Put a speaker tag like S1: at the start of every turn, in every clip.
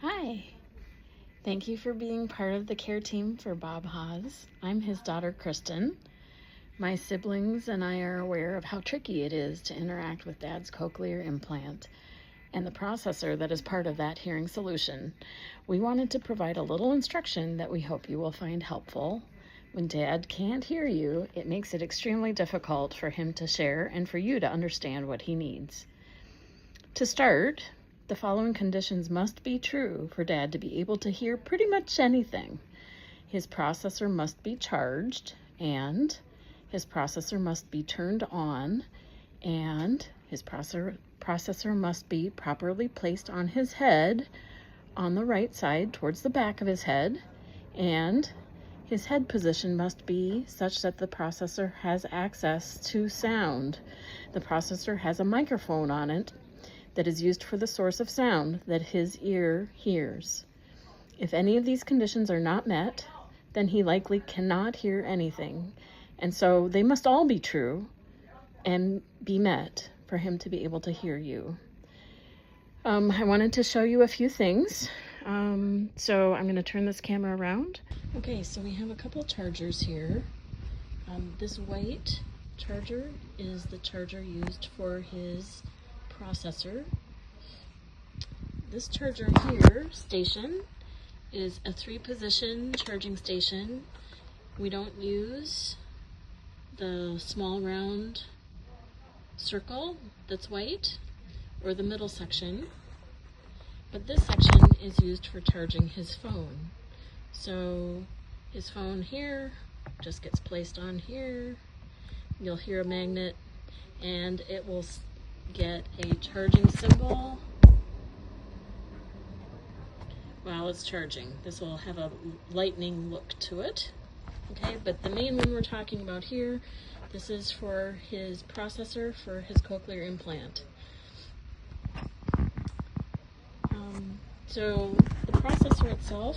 S1: Hi, thank you for being part of the care team for Bob Haas. I'm his daughter, Kristen. My siblings and I are aware of how tricky it is to interact with Dad's cochlear implant and the processor that is part of that hearing solution. We wanted to provide a little instruction that we hope you will find helpful. When Dad can't hear you, it makes it extremely difficult for him to share and for you to understand what he needs. To start, the following conditions must be true for Dad to be able to hear pretty much anything. His processor must be charged, and his processor must be turned on, and his processor must be properly placed on his head on the right side towards the back of his head, and his head position must be such that the processor has access to sound. The processor has a microphone on it that is used for the source of sound that his ear hears. If any of these conditions are not met, then he likely cannot hear anything. And so they must all be true and be met for him to be able to hear you. I wanted to show you a few things. So I'm going to turn this camera around. Okay, so we have a couple chargers here. This white charger is the charger used for his processor. This charger here, station, is a 3-position charging station. We don't use the small round circle that's white or the middle section, but this section is used for charging his phone. So his phone here just gets placed on here. You'll hear a magnet and it will get a charging symbol while it's charging. This will have a lightning look to it. Okay, but the main one we're talking about here, this is for his processor for his cochlear implant. So the processor itself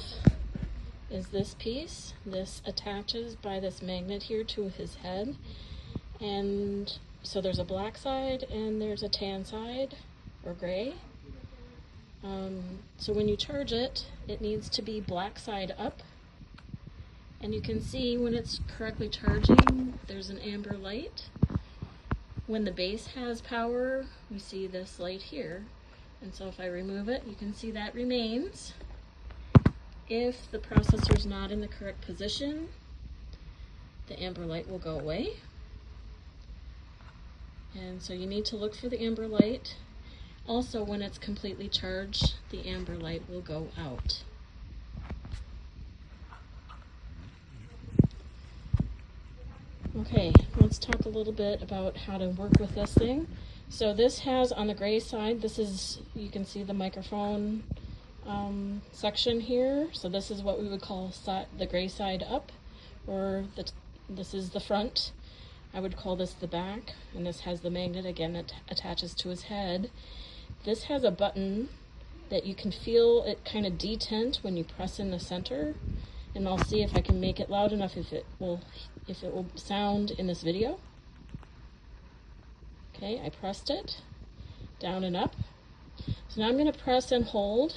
S1: is this piece. This attaches by this magnet here to his head, and so there's a black side and there's a tan side, or gray. So when you charge it, it needs to be black side up. And you can see when it's correctly charging, there's an amber light. When the base has power, we see this light here. And so if I remove it, you can see that remains. If the processor's not in the correct position, the amber light will go away. And so you need to look for the amber light. Also, when it's completely charged, the amber light will go out. Okay, let's talk a little bit about how to work with this thing. So this has on the gray side, this is, you can see the microphone section here. So this is what we would call the gray side up, or this is the front. I would call this the back, and this has the magnet again that attaches to his head. This has a button that you can feel it kind of detent when you press in the center, and I'll see if I can make it loud enough if it will sound in this video. Okay, I pressed it down and up. So now I'm going to press and hold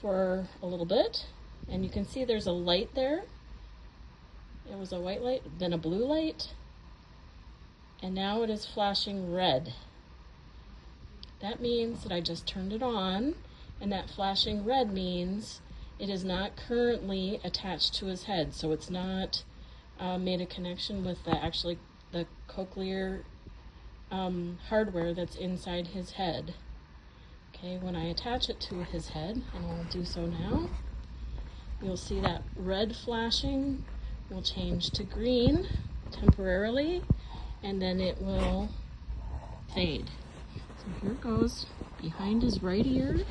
S1: for a little bit, and you can see there's a light there. It was a white light, then a blue light, and now it is flashing red. That means that I just turned it on, and that flashing red means it is not currently attached to his head, so it's not made a connection with the cochlear hardware that's inside his head. Okay, when I attach it to his head, and I'll do so now, you'll see that red flashing will change to green temporarily, and then it will fade. So here it goes behind his right ear.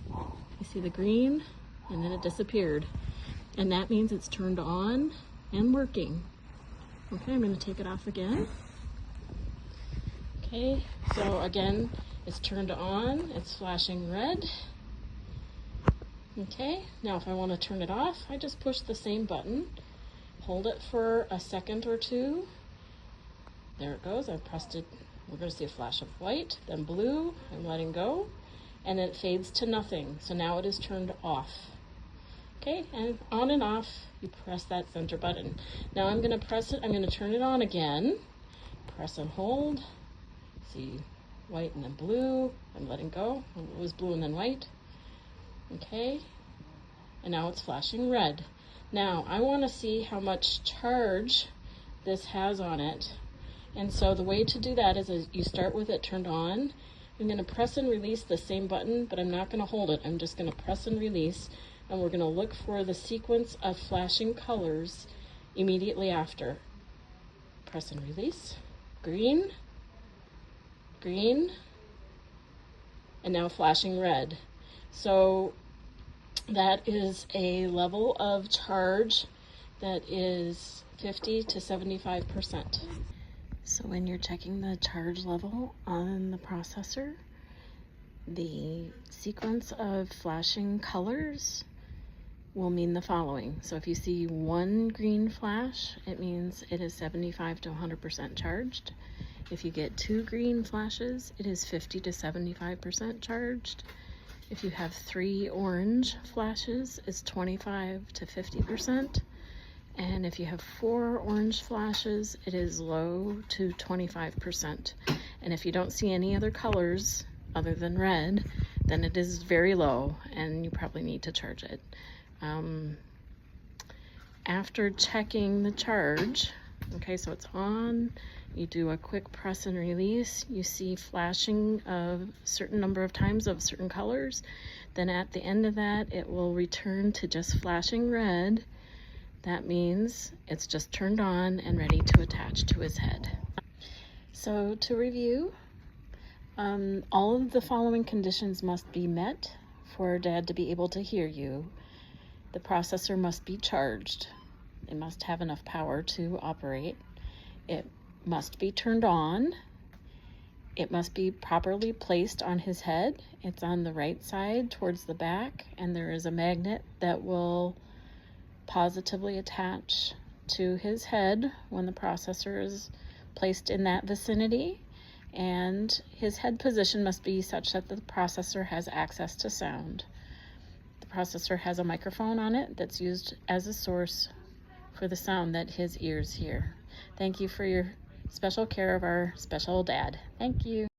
S1: You see the green, and then it disappeared. And that means it's turned on and working. Okay, I'm going to take it off again. Okay, so again, it's turned on, it's flashing red. Okay, now if I want to turn it off, I just push the same button, hold it for a second or two. There it goes, I pressed it. We're going to see a flash of white, then blue. I'm letting go. and it fades to nothing. So now it is turned off. Okay, and on and off, you press that center button. Now I'm gonna press it, I'm gonna turn it on again. Press and hold. See, white and then blue. I'm letting go. It was blue and then white. Okay, and now it's flashing red. Now I wanna see how much charge this has on it. And so the way to do that is you start with it turned on. I'm gonna press and release the same button, but I'm not gonna hold it. I'm just gonna press and release, and we're gonna look for the sequence of flashing colors immediately after. Press and release, green, green, and now flashing red. So that is a level of charge that is 50 to 75%. So when you're checking the charge level on the processor, the sequence of flashing colors will mean the following. So if you see one green flash, it means it is 75 to 100% charged. If you get two green flashes, it is 50 to 75% charged. If you have three orange flashes, it's 25 to 50%. And if you have four orange flashes, it is low to 25%. And if you don't see any other colors other than red, then it is very low and you probably need to charge it. After checking the charge, okay, so it's on, you do a quick press and release, you see flashing of a certain number of times of certain colors. Then at the end of that, it will return to just flashing red. That means it's just turned on and ready to attach to his head. So to review, all of the following conditions must be met for Dad to be able to hear you. The processor must be charged. It must have enough power to operate. It must be turned on. It must be properly placed on his head. It's on the right side towards the back, and there is a magnet that will positively attach to his head when the processor is placed in that vicinity. And his head position must be such that the processor has access to sound. The processor has a microphone on it that's used as a source for the sound that his ears hear. Thank you for your special care of our special dad. Thank you.